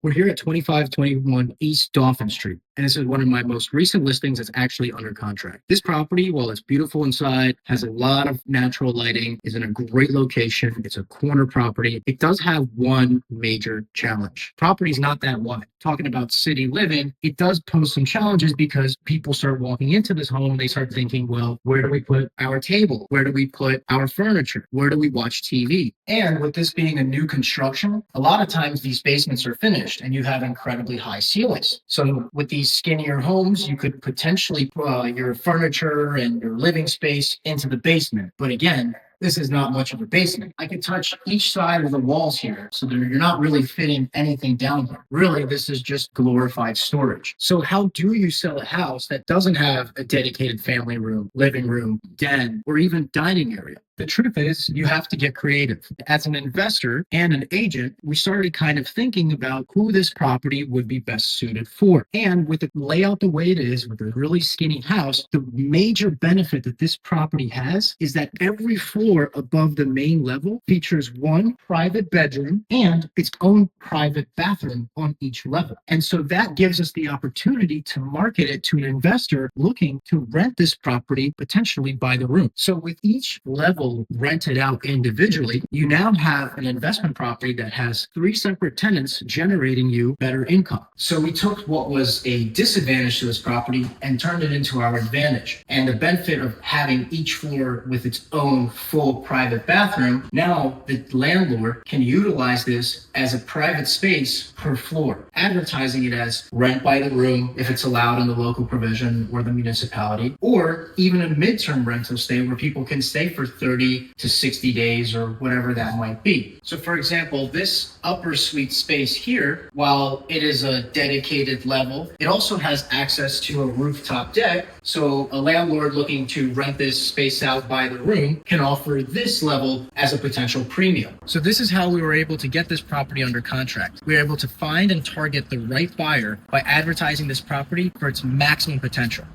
We're here at 2521 East Dauphin Street, and this is one of my most recent listings that's actually under contract. This property, while it's beautiful inside, has a lot of natural lighting, is in a great location. It's a corner property. It does have one major challenge. Property's not that wide. Talking about city living, it does pose some challenges because people start walking into this home. They start thinking, well, where do we put our table? Where do we put our furniture? Where do we watch TV? And with this being a new construction, a lot of times these basements are finished and you have incredibly high ceilings. So with these skinnier homes, you could potentially put your furniture and your living space into the basement. But again, this is not much of a basement. I can touch each side of the walls here, so that you're not really fitting anything down here. Really, this is just glorified storage. So how do you sell a house that doesn't have a dedicated family room, living room, den, or even dining area? The truth is, you have to get creative. As an investor and an agent, we started kind of thinking about who this property would be best suited for. And with the layout the way it is, with a really skinny house, the major benefit that this property has is that every floor above the main level features one private bedroom and its own private bathroom on each level. And so that gives us the opportunity to market it to an investor looking to rent this property potentially by the room. So with each level rented out individually, you now have an investment property that has 3 separate tenants generating you better income. So we took what was a disadvantage to this property and turned it into our advantage. And the benefit of having each floor with its own full private bathroom, now the landlord can utilize this as a private space per floor, advertising it as rent by the room if it's allowed in the local provision or the municipality, or even a midterm rental stay where people can stay for 30 to 60 days or whatever that might be. So for example, this upper suite space here, while it is a dedicated level, it also has access to a rooftop deck. So a landlord looking to rent this space out by the room can offer this level as a potential premium. So this is how we were able to get this property under contract. We were able to find and target the right buyer by advertising this property for its maximum potential.